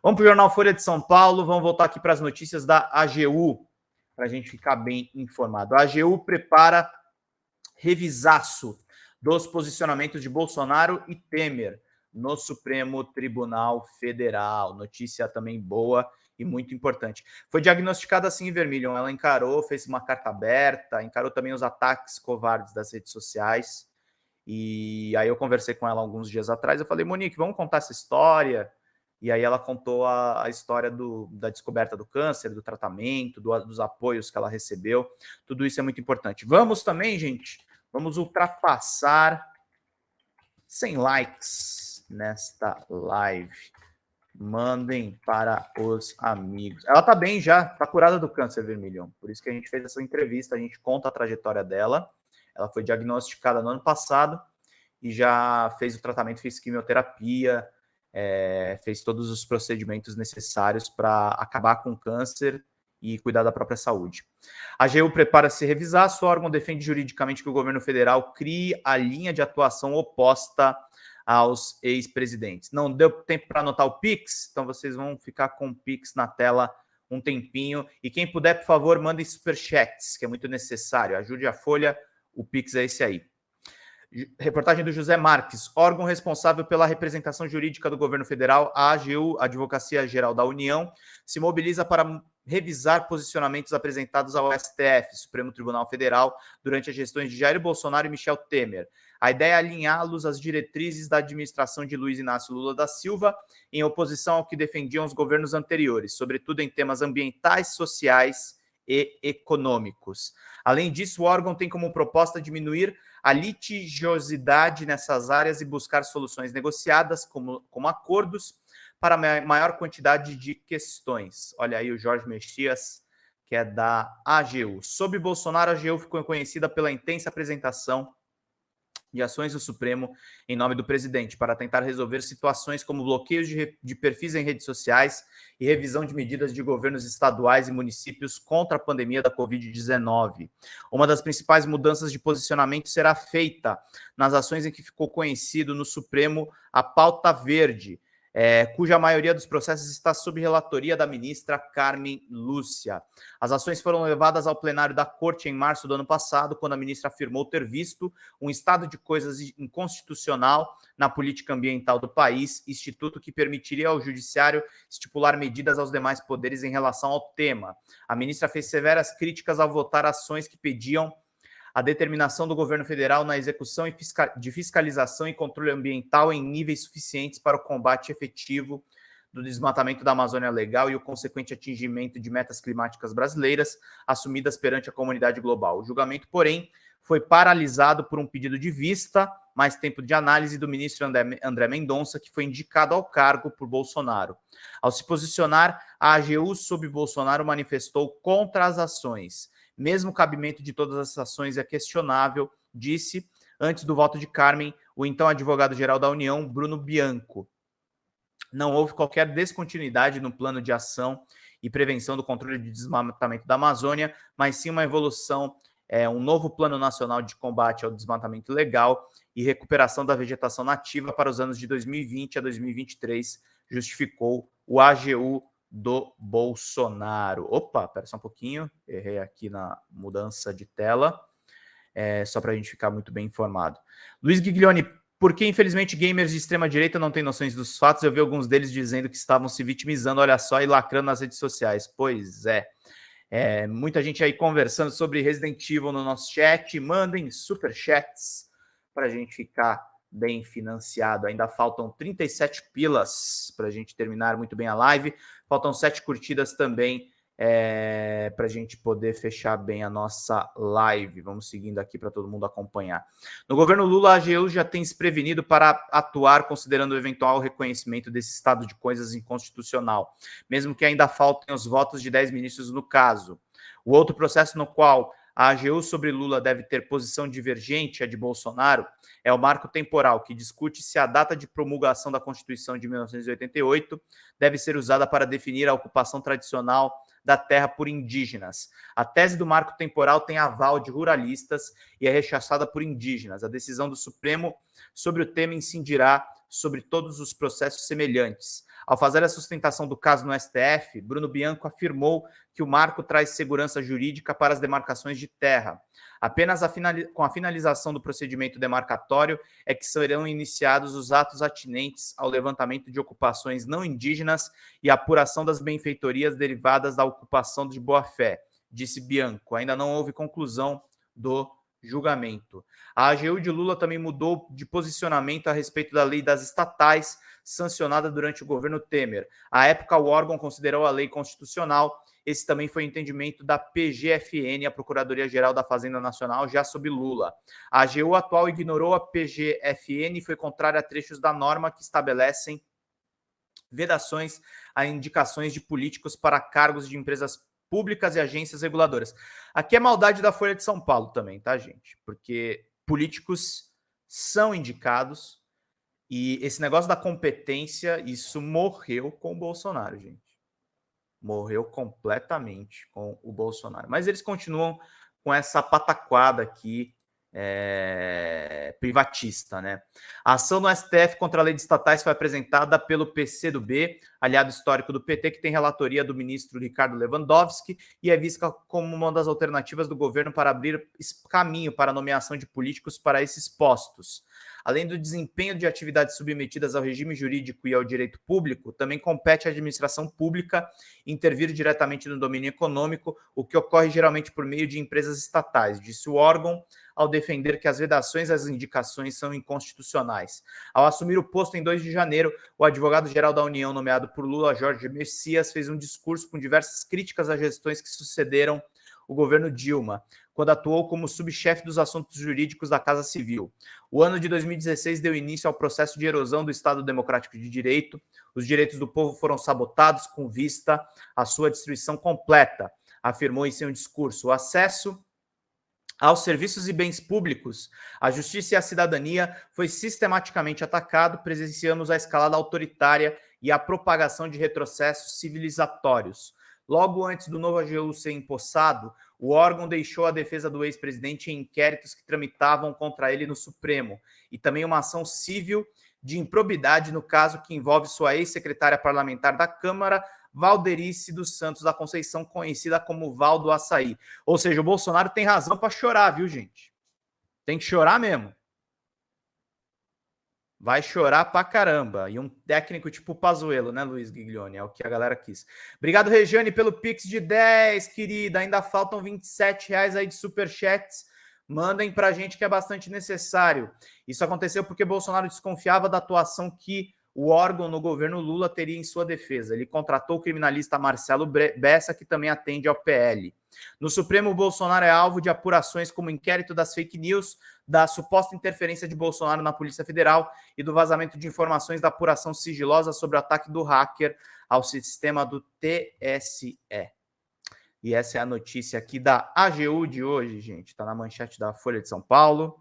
Vamos para o Jornal Folha de São Paulo, vamos voltar aqui para as notícias da AGU, para a gente ficar bem informado. A AGU prepara revisaço dos posicionamentos de Bolsonaro e Temer no Supremo Tribunal Federal. Notícia também boa e muito importante. Foi diagnosticada assim em Vermilion. Ela encarou, fez uma carta aberta, encarou também os ataques covardes das redes sociais. E aí eu conversei com ela alguns dias atrás. Eu falei, Monique, vamos contar essa história? E aí ela contou a história da descoberta do câncer, do tratamento, dos apoios que ela recebeu. Tudo isso é muito importante. Vamos também, gente, vamos ultrapassar 100 likes nesta live. Mandem para os amigos. Ela tá bem já, tá curada do câncer, Vermilion. Por isso que a gente fez essa entrevista, a gente conta a trajetória dela. Ela foi diagnosticada no ano passado e já fez o tratamento, fez quimioterapia, fez todos os procedimentos necessários para acabar com o câncer e cuidar da própria saúde. A AGU prepara-se revisar, seu órgão defende juridicamente que o governo federal crie a linha de atuação oposta aos ex-presidentes. Não deu tempo para anotar o Pix, então vocês vão ficar com o Pix na tela um tempinho. E quem puder, por favor, mandem superchats, que é muito necessário. Ajude a Folha, o Pix é esse aí. Reportagem do José Marques. Órgão responsável pela representação jurídica do governo federal, a AGU, Advocacia Geral da União, se mobiliza para revisar posicionamentos apresentados ao STF, Supremo Tribunal Federal, durante as gestões de Jair Bolsonaro e Michel Temer. A ideia é alinhá-los às diretrizes da administração de Luiz Inácio Lula da Silva, em oposição ao que defendiam os governos anteriores, sobretudo em temas ambientais, sociais e econômicos. Além disso, o órgão tem como proposta diminuir a litigiosidade nessas áreas e buscar soluções negociadas, como acordos, para maior quantidade de questões. Olha aí o Jorge Mexias, que é da AGU. Sob Bolsonaro, a AGU ficou conhecida pela intensa apresentação de ações do Supremo em nome do presidente, para tentar resolver situações como bloqueios de perfis em redes sociais e revisão de medidas de governos estaduais e municípios contra a pandemia da Covid-19. Uma das principais mudanças de posicionamento será feita nas ações em que ficou conhecido no Supremo a pauta verde, cuja maioria dos processos está sob relatoria da ministra Carmen Lúcia. As ações foram levadas ao plenário da Corte em março do ano passado, quando a ministra afirmou ter visto um estado de coisas inconstitucional na política ambiental do país, instituto que permitiria ao judiciário estipular medidas aos demais poderes em relação ao tema. A ministra fez severas críticas ao votar ações que pediam a determinação do governo federal na execução de fiscalização e controle ambiental em níveis suficientes para o combate efetivo do desmatamento da Amazônia Legal e o consequente atingimento de metas climáticas brasileiras assumidas perante a comunidade global. O julgamento, porém, foi paralisado por um pedido de vista, mais tempo de análise do ministro André Mendonça, que foi indicado ao cargo por Bolsonaro. Ao se posicionar, a AGU sob Bolsonaro manifestou contra as ações. Mesmo o cabimento de todas as ações é questionável, disse, antes do voto de Carmen, o então advogado-geral da União, Bruno Bianco. Não houve qualquer descontinuidade no plano de ação e prevenção do controle de desmatamento da Amazônia, mas sim uma evolução, um novo plano nacional de combate ao desmatamento ilegal e recuperação da vegetação nativa para os anos de 2020 a 2023, justificou o AGU do Bolsonaro. Opa, espera só um pouquinho, errei aqui na mudança de tela, só para a gente ficar muito bem informado. Luiz Giglione, por que infelizmente gamers de extrema-direita não têm noções dos fatos? Eu vi alguns deles dizendo que estavam se vitimizando, olha só, e lacrando nas redes sociais. Pois é. Muita gente aí conversando sobre Resident Evil no nosso chat. Mandem superchats para a gente ficar bem financiado. Ainda faltam 37 pilas para a gente terminar muito bem a live. Faltam 7 curtidas também para a gente poder fechar bem a nossa live. Vamos seguindo aqui para todo mundo acompanhar. No governo Lula, a AGU já tem se prevenido para atuar considerando o eventual reconhecimento desse estado de coisas inconstitucional, mesmo que ainda faltem os votos de 10 ministros no caso. O outro processo no qual a AGU sobre Lula deve ter posição divergente à de Bolsonaro é o marco temporal, que discute se a data de promulgação da Constituição de 1988 deve ser usada para definir a ocupação tradicional da terra por indígenas. A tese do marco temporal tem aval de ruralistas e é rechaçada por indígenas. A decisão do Supremo sobre o tema incidirá sobre todos os processos semelhantes. Ao fazer a sustentação do caso no STF, Bruno Bianco afirmou que o marco traz segurança jurídica para as demarcações de terra. Apenas com a finalização do procedimento demarcatório é que serão iniciados os atos atinentes ao levantamento de ocupações não indígenas e apuração das benfeitorias derivadas da ocupação de boa-fé, disse Bianco. Ainda não houve conclusão do julgamento. A AGU de Lula também mudou de posicionamento a respeito da lei das estatais sancionada durante o governo Temer. À época, o órgão considerou a lei constitucional. Esse também foi o entendimento da PGFN, a Procuradoria-Geral da Fazenda Nacional, já sob Lula. A AGU atual ignorou a PGFN e foi contrária a trechos da norma que estabelecem vedações a indicações de políticos para cargos de empresas públicas e agências reguladoras. Aqui é maldade da Folha de São Paulo também, tá, gente? Porque políticos são indicados e esse negócio da competência, isso morreu com o Bolsonaro, gente. Morreu completamente com o Bolsonaro. Mas eles continuam com essa pataquada aqui privatista, né? A ação no STF contra a lei de estatais foi apresentada pelo PCdoB, aliado histórico do PT, que tem relatoria do ministro Ricardo Lewandowski e é vista como uma das alternativas do governo para abrir caminho para a nomeação de políticos para esses postos. Além do desempenho de atividades submetidas ao regime jurídico e ao direito público, também compete à administração pública intervir diretamente no domínio econômico, o que ocorre geralmente por meio de empresas estatais, disse o órgão, ao defender que as vedações às indicações são inconstitucionais. Ao assumir o posto em 2 de janeiro, o advogado-geral da União, nomeado por Lula, Jorge Messias, fez um discurso com diversas críticas às gestões que sucederam o governo Dilma, quando atuou como subchefe dos assuntos jurídicos da Casa Civil. O ano de 2016 deu início ao processo de erosão do Estado Democrático de Direito. Os direitos do povo foram sabotados com vista à sua destruição completa, afirmou em seu discurso. O acesso aos serviços e bens públicos, a justiça e a cidadania foi sistematicamente atacado, presenciamos a escalada autoritária e a propagação de retrocessos civilizatórios. Logo antes do novo AGU ser empossado, o órgão deixou a defesa do ex-presidente em inquéritos que tramitavam contra ele no Supremo e também uma ação civil de improbidade no caso que envolve sua ex-secretária parlamentar da Câmara, Valderice dos Santos da Conceição, conhecida como Val do Açaí. Ou seja, o Bolsonaro tem razão para chorar, viu, gente? Tem que chorar mesmo. Vai chorar pra caramba. E um técnico tipo Pazuello, né, Luiz Giglione? É o que a galera quis. Obrigado, Regiane, pelo Pix de 10, querida. Ainda faltam R$27 aí de superchats. Mandem pra gente que é bastante necessário. Isso aconteceu porque Bolsonaro desconfiava da atuação que o órgão no governo Lula teria em sua defesa. Ele contratou o criminalista Marcelo Bessa, que também atende ao PL. No Supremo, Bolsonaro é alvo de apurações como inquérito das fake news, da suposta interferência de Bolsonaro na Polícia Federal e do vazamento de informações da apuração sigilosa sobre o ataque do hacker ao sistema do TSE. E essa é a notícia aqui da AGU de hoje, gente. Está na manchete da Folha de São Paulo.